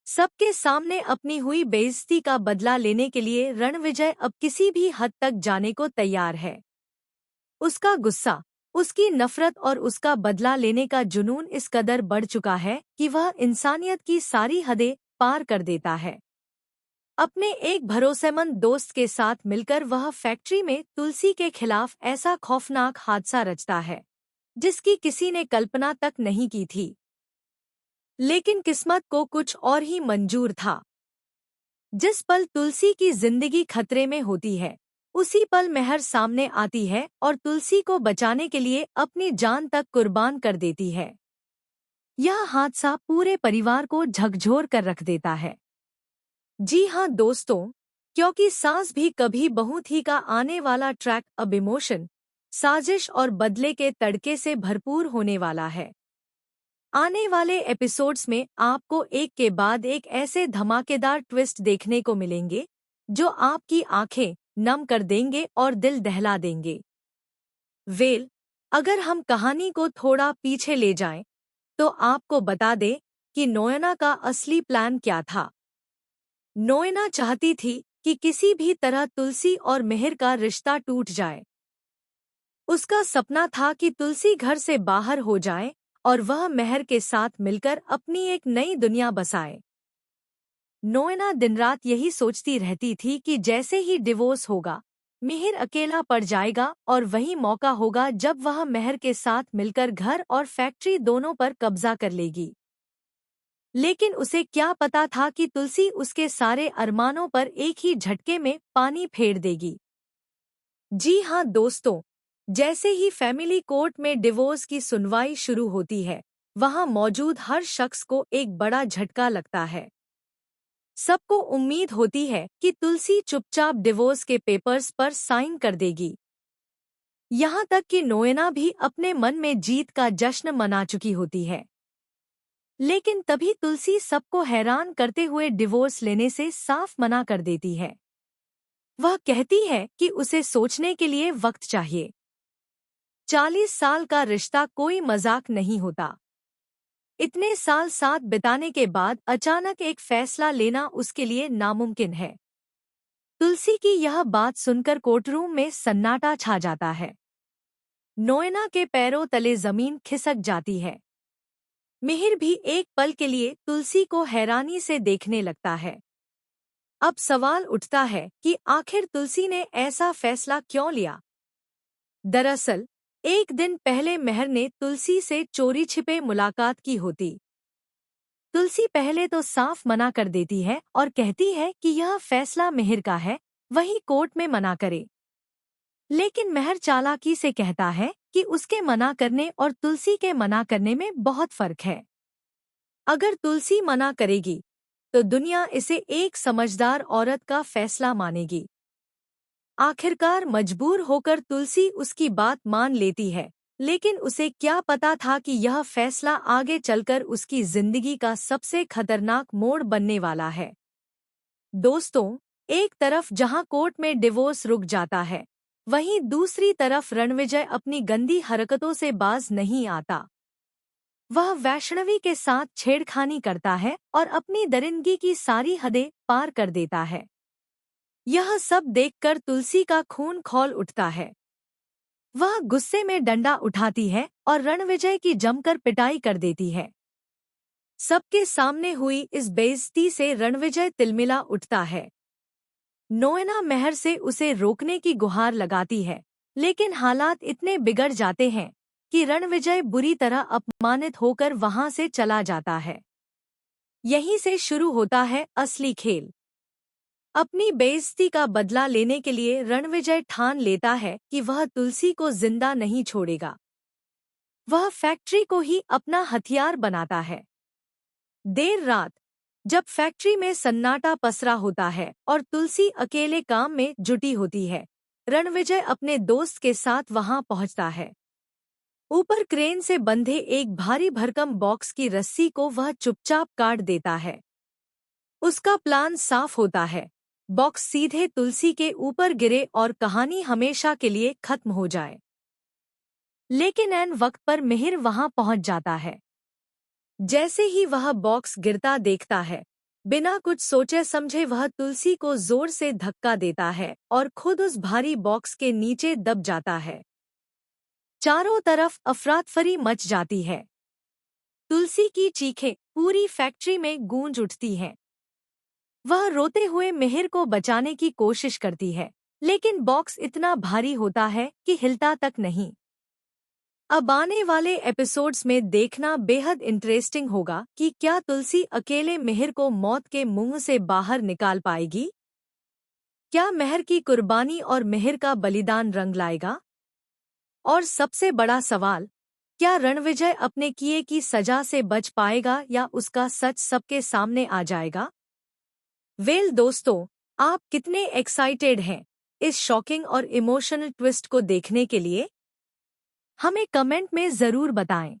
सबके सामने अपनी हुई बेइज्जती का बदला लेने के लिए रणविजय अब किसी भी हद तक जाने को तैयार है। उसका गुस्सा, उसकी नफरत और उसका बदला लेने का जुनून इस कदर बढ़ चुका है कि वह इंसानियत की सारी हदें पार कर देता है। अपने एक भरोसेमंद दोस्त के साथ मिलकर वह फैक्ट्री में तुलसी के खिलाफ ऐसा खौफनाक हादसा रचता है जिसकी किसी ने कल्पना तक नहीं की थी। लेकिन किस्मत को कुछ और ही मंजूर था। जिस पल तुलसी की जिंदगी खतरे में होती है, उसी पल मेहर सामने आती है और तुलसी को बचाने के लिए अपनी जान तक कुर्बान कर देती है। यह हादसा पूरे परिवार को झकझोर कर रख देता है। जी हाँ दोस्तों, क्योंकि सास भी कभी बहू थी का आने वाला ट्रैक अब इमोशन, साजिश और बदले के तड़के से भरपूर होने वाला है। आने वाले एपिसोड्स में आपको एक के बाद एक ऐसे धमाकेदार ट्विस्ट देखने को मिलेंगे जो आपकी आंखें नम कर देंगे और दिल दहला देंगे। अगर हम कहानी को थोड़ा पीछे ले जाएं, तो आपको बता दें कि नोएना का असली प्लान क्या था। नोएना चाहती थी कि किसी भी तरह तुलसी और मेहर का रिश्ता टूट जाए। उसका सपना था कि तुलसी घर से बाहर हो जाए और वह मेहर के साथ मिलकर अपनी एक नई दुनिया बसाए। नोएना दिनरात यही सोचती रहती थी कि जैसे ही डिवोर्स होगा, मेहर अकेला पड़ जाएगा और वही मौका होगा जब वह मेहर के साथ मिलकर घर और फैक्ट्री दोनों पर कब्जा कर लेगी। लेकिन उसे क्या पता था कि तुलसी उसके सारे अरमानों पर एक ही झटके में पानी फेर देगी। जी हाँ दोस्तों, जैसे ही फैमिली कोर्ट में डिवोर्स की सुनवाई शुरू होती है, वहां मौजूद हर शख्स को एक बड़ा झटका लगता है। सबको उम्मीद होती है कि तुलसी चुपचाप डिवोर्स के पेपर्स पर साइन कर देगी। यहाँ तक कि नोएना भी अपने मन में जीत का जश्न मना चुकी होती है। लेकिन तभी तुलसी सबको हैरान करते हुए डिवोर्स लेने से साफ मना कर देती है। वह कहती है कि उसे सोचने के लिए वक्त चाहिए। 40 साल का रिश्ता कोई मजाक नहीं होता। इतने साल साथ बिताने के बाद अचानक एक फैसला लेना उसके लिए नामुमकिन है। तुलसी की यह बात सुनकर कोर्टरूम में सन्नाटा छा जाता है। नोएना के पैरों तले जमीन खिसक जाती है। मिहिर भी एक पल के लिए तुलसी को हैरानी से देखने लगता है। अब सवाल उठता है कि आखिर तुलसी ने ऐसा फैसला क्यों लिया। दरअसल एक दिन पहले मेहर ने तुलसी से चोरी छिपे मुलाकात की होती। तुलसी पहले तो साफ मना कर देती है और कहती है कि यह फैसला मेहर का है, वही कोर्ट में मना करे। लेकिन मेहर चालाकी से कहता है कि उसके मना करने और तुलसी के मना करने में बहुत फर्क है। अगर तुलसी मना करेगी तो दुनिया इसे एक समझदार औरत का फैसला मानेगी। आखिरकार मजबूर होकर तुलसी उसकी बात मान लेती है, लेकिन उसे क्या पता था कि यह फैसला आगे चलकर उसकी जिंदगी का सबसे खतरनाक मोड़ बनने वाला है। दोस्तों, एक तरफ जहां कोर्ट में डिवोर्स रुक जाता है, वहीं दूसरी तरफ रणविजय अपनी गंदी हरकतों से बाज नहीं आता। वह वैष्णवी के साथ छेड़खानी करता है और अपनी दरिंदगी की सारी हदें पार कर देता है। यह सब देखकर तुलसी का खून खौल उठता है। वह गुस्से में डंडा उठाती है और रणविजय की जमकर पिटाई कर देती है। सबके सामने हुई इस बेइज्जती से रणविजय तिलमिला उठता है। नोएना मेहर से उसे रोकने की गुहार लगाती है, लेकिन हालात इतने बिगड़ जाते हैं कि रणविजय बुरी तरह अपमानित होकर वहां से चला जाता है। यहीं से शुरू होता है असली खेल। अपनी बेइज्जती का बदला लेने के लिए रणविजय ठान लेता है कि वह तुलसी को जिंदा नहीं छोड़ेगा। वह फैक्ट्री को ही अपना हथियार बनाता है। देर रात जब फैक्ट्री में सन्नाटा पसरा होता है और तुलसी अकेले काम में जुटी होती है, रणविजय अपने दोस्त के साथ वहां पहुंचता है। ऊपर क्रेन से बंधे एक भारी भरकम बॉक्स की रस्सी को वह चुपचाप काट देता है। उसका प्लान साफ होता है, बॉक्स सीधे तुलसी के ऊपर गिरे और कहानी हमेशा के लिए खत्म हो जाए। लेकिन ऐन वक्त पर मिहिर वहां पहुंच जाता है। जैसे ही वह बॉक्स गिरता देखता है, बिना कुछ सोचे समझे वह तुलसी को जोर से धक्का देता है और खुद उस भारी बॉक्स के नीचे दब जाता है। चारों तरफ अफरातफरी मच जाती है। तुलसी की चीखें पूरी फैक्ट्री में गूंज उठती हैं। वह रोते हुए मिहिर को बचाने की कोशिश करती है, लेकिन बॉक्स इतना भारी होता है कि हिलता तक नहीं। अब आने वाले एपिसोड्स में देखना बेहद इंटरेस्टिंग होगा कि क्या तुलसी अकेले मिहिर को मौत के मुंह से बाहर निकाल पाएगी? क्या मेहर की कुर्बानी और मिहिर का बलिदान रंग लाएगा? और सबसे बड़ा सवाल, क्या रणविजय अपने किए की सजा से बच पाएगा या उसका सच सबके सामने आ जाएगा? दोस्तों, आप कितने एक्साइटेड हैं इस शॉकिंग और इमोशनल ट्विस्ट को देखने के लिए? हमें कमेंट में जरूर बताएं।